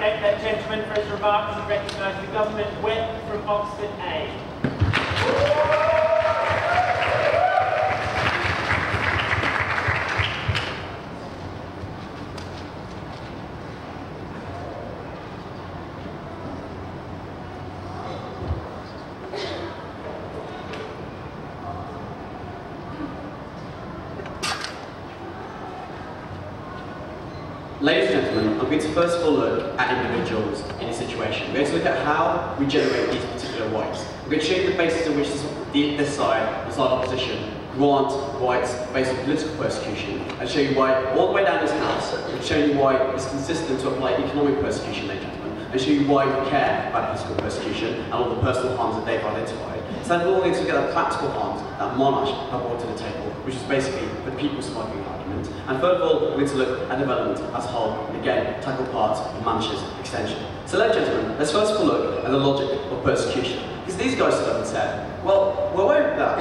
thank that gentleman for his remarks and recognise the government whip from Oxford A. Ladies and gentlemen, I'm going to first of all look at individuals in a situation. We're going to look at how we generate these particular rights. I'm going to show you the basis on which this side, the side opposition, grant rights based on political persecution, and show you why, all the way down this house, and show you why it's consistent to apply economic persecution, ladies and gentlemen, and show you why we care about political persecution and all the personal harms that they've identified. So then we're all going to look at the practical harms that Monash have brought to the table, which is basically the people's smuggling argument. And further of all, we're going to look at development as a whole, and again, tackle parts of Monash's extension. So ladies and gentlemen, let's first of all look at the logic of persecution. Because these guys stood up and said, well, we're worried about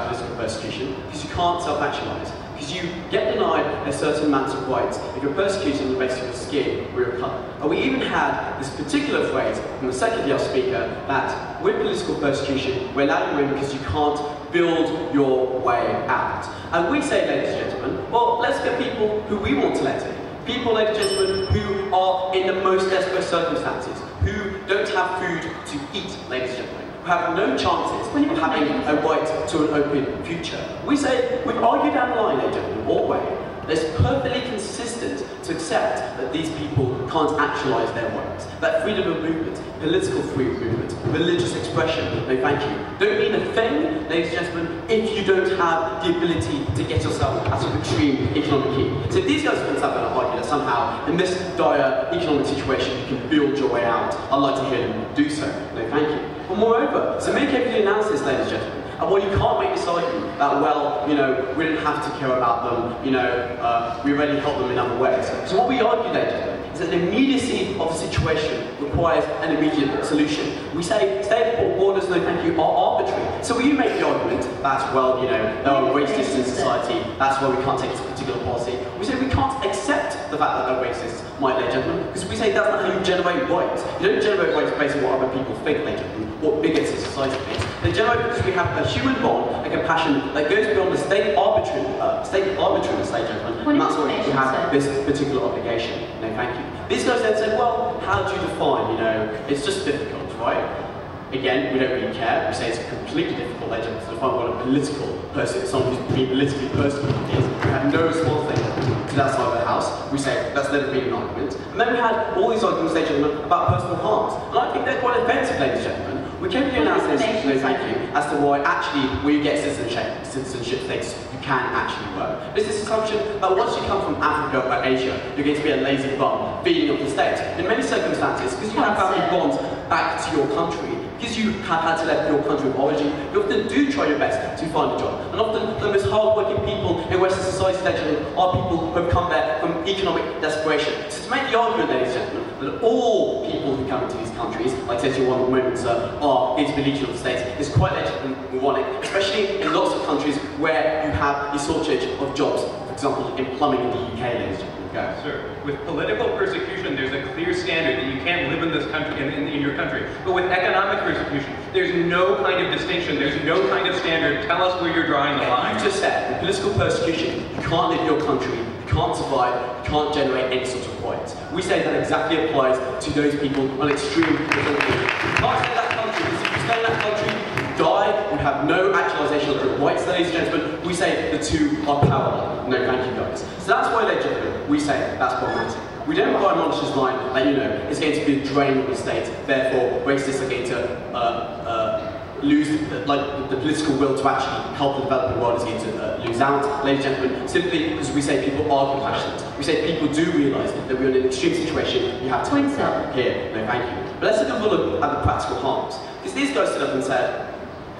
political persecution because you can't self-actualise. Because you get denied a certain amount of rights if you're persecuted on the basis of your skin or your colour. And we even had this particular phrase from the second Yale speaker that with political persecution, we're allowing you in because you can't build your way out. And we say, ladies and gentlemen, well, let's get people who we want to let in. People, ladies and gentlemen, who are in the most desperate circumstances, who don't have food to eat, ladies and gentlemen, who have no chances of having a right to an open future. We say, we argue down the line, ladies and gentlemen, all the way, that it's perfectly consistent to accept that these people can't actualise their rights. That freedom of movement, political freedom of movement, religious expression, no thank you, don't mean a thing, ladies and gentlemen, if you don't have the ability to get yourself out of extreme economic heat. So if these guys are going to argue that somehow, in this dire economic situation, you can build your way out, I'd like to hear them do so, no thank you. But moreover, to make every analysis, ladies and gentlemen, and while you can't make this argument that, well, you know, we didn't have to care about them, you know, we already helped them in other ways. So what we argue, ladies and gentlemen, is that the immediacy of the situation requires an immediate solution. We say stay at borders, no thank you, are arbitrary. So will you make the argument that, well, you know, there are racists in society, that's why we can't take this particular policy. We say we can't accept the fact that they're racists, my ladies and gentlemen, because we say that's not how you generate rights. You don't generate rights based on what other people think, ladies and gentlemen, what bigots in society think. They generate because we have a human bond, a compassion that goes beyond the state arbitrariness, ladies and gentlemen, and that's why we have this particular obligation. No, thank you. These guys then said, well, how do you define, you know, it's just difficult, right? Again, we don't really care. We say it's completely difficult, ladies and gentlemen, to define what a political person, someone who's being politically persecuted is. We have no response to that side of the house. We say that's never been an argument. And then we had all these arguments, ladies and gentlemen, about personal harms. And I think they're quite offensive, ladies and gentlemen. We came to the analysis, no thank you, as to why actually when you get citizenship status, you can actually work. There's this assumption that once you come from Africa or Asia, you're going to be a lazy bum, feeding off the state. In many circumstances, because you have family bonds back to your country, because you have had to leave your country of origin, you often do try your best to find a job. And often the most hard-working people in Western society are people who have come there from economic desperation. So to make the argument, ladies and gentlemen, that all people who come into these countries, like says you one at the moment, sir, are into the legion of the state, is quite ironic, especially in lots of countries where you have a shortage of jobs. For example, in plumbing in the UK, ladies and gentlemen. Go. Sir, with political persecution, there's a clear standard that you can't live in this country, in your country. But with economic persecution, there's no kind of distinction, there's no kind of standard. Tell us where you're drawing the line. You just said, with political persecution, you can't live in your country, you can't survive, you can't generate any sort of rights. We say that exactly applies to those people on extreme difficulty. You can't stay in that country, because if you stay in that country, die, you have no actualisation of your rights, ladies and gentlemen. We say the two are parallel. No, thank you guys. So that's why, ladies and gentlemen, we say that's problematic. We don't buy Monash's line that, you know, it's going to be a drain of the state, therefore racists are going to lose, like, the political will to actually help the developing world is going to lose out, ladies and gentlemen, simply because we say people are compassionate. We say people do realise that we're in an extreme situation, you have to help here. No, thank you. But let's take a look at the practical harms. Because these guys stood up and said,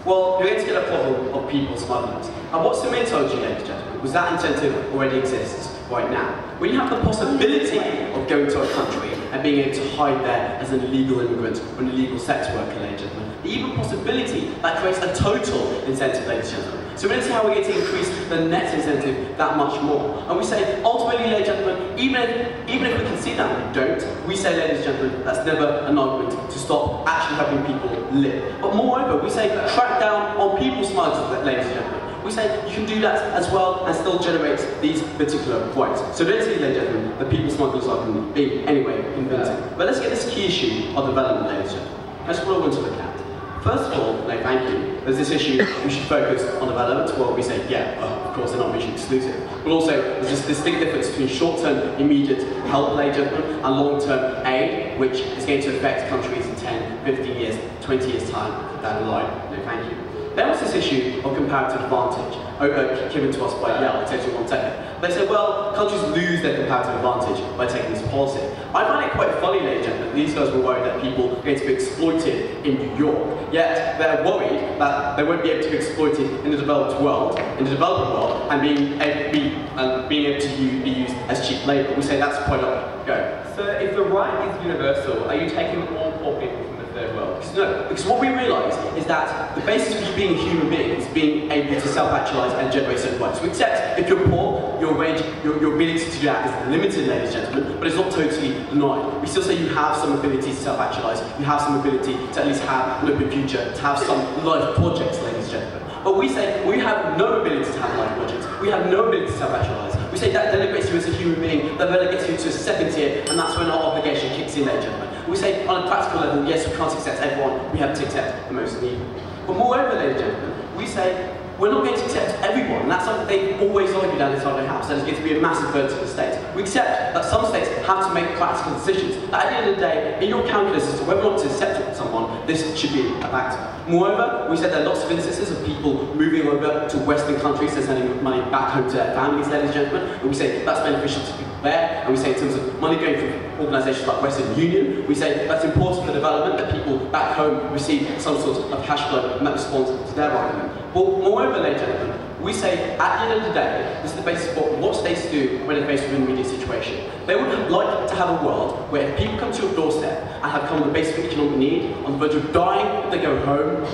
well, you're going to get a problem of people smugglers. And what Samir told you, ladies and gentlemen, was that incentive already exists right now. When you have the possibility of going to a country and being able to hide there as an illegal immigrant or an illegal sex worker, ladies and gentlemen. The even possibility that creates a total incentive, ladies and gentlemen. So we don't see how we get to increase the net incentive that much more. And we say, ultimately, ladies and gentlemen, even if we can see that we don't, we say, ladies and gentlemen, that's never an argument to stop actually helping people live. But moreover, we say, track down on people smugglers, ladies and gentlemen. We say you can do that as well and still generate these particular rights. So don't see, ladies and gentlemen, the people smugglers argument being anyway convincing. But let's get this key issue of development, ladies and gentlemen. That's what I want to look at. First of all, no thank you. There's this issue, we should focus on development. Well, we say, yeah, of course they're not mutually exclusive. But also, there's this distinct difference between short-term, immediate help, ladies and gentlemen, and long-term aid, which is going to affect countries in 10, 15 years, 20 years' time down the line. No thank you. Then was this issue of comparative advantage, given to us by Yale. I'll tell you in 1 second. They say, well, countries lose their comparative advantage by taking this policy. I find it quite funny, ladies and gentlemen, these guys were worried that people are going to be exploited in New York, yet they're worried that they won't be able to be exploited in the developed world, and being able to be used as cheap labour. We say that's quite up. Go. So if the right is universal, are you taking all poor people from the third world? No, because what we realise is that the basis of you being a human being is being able to self-actualise and generate certain rights. So except if you're poor, your ability to do that is limited, ladies and gentlemen, but it's not totally denied. We still say you have some ability to self-actualise, you have some ability to at least have an open future, to have some life projects, ladies and gentlemen. But we say we have no ability to have life projects, we have no ability to self-actualise. We say that delegates you as a human being, that relegates you to a second tier, and that's when our obligation kicks in, ladies and gentlemen. We say on a practical level, yes, we can't accept everyone, we have to accept the most needy. But moreover, ladies and gentlemen, we say we're not going to accept everyone, and that's something they've always argued down inside their house, that it's going to be a massive burden to the states. We accept that some states have to make practical decisions, that at the end of the day, in your calculus as to whether or not to accept someone, this should be a factor. Moreover, we said there are lots of instances of people moving over to Western countries and sending money back home to their families, ladies and gentlemen, and we say that's beneficial to people there, and we say in terms of money going from organisations like Western Union, we say that's important for development, that people back home receive some sort of cash flow, and that responds to their argument. But moreover, ladies and gentlemen, we say at the end of the day, this is the basis of what states do when they're faced with an immediate situation. They would like to have a world where if people come to your doorstep and have come with a basic economic need, on the verge of dying, if they go home,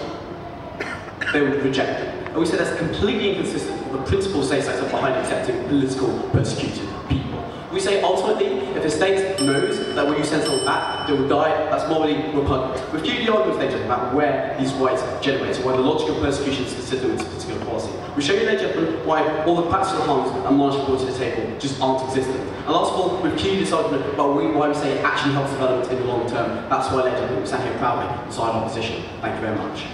they would reject them. And we say that's completely inconsistent with the principal states that are behind accepting political persecuted people. We say ultimately, if a state knows that when you send someone back, they will die, that's morally repugnant. We've given the arguments later about where these rights generate, and why the logic of persecution is consistent with this particular policy. We show you later why all the practical harms that Monash brought to the table just aren't existent. And last of all, we've keyed this argument about why we say it actually helps development in the long term. That's why later we stand here proudly beside our position. Thank you very much.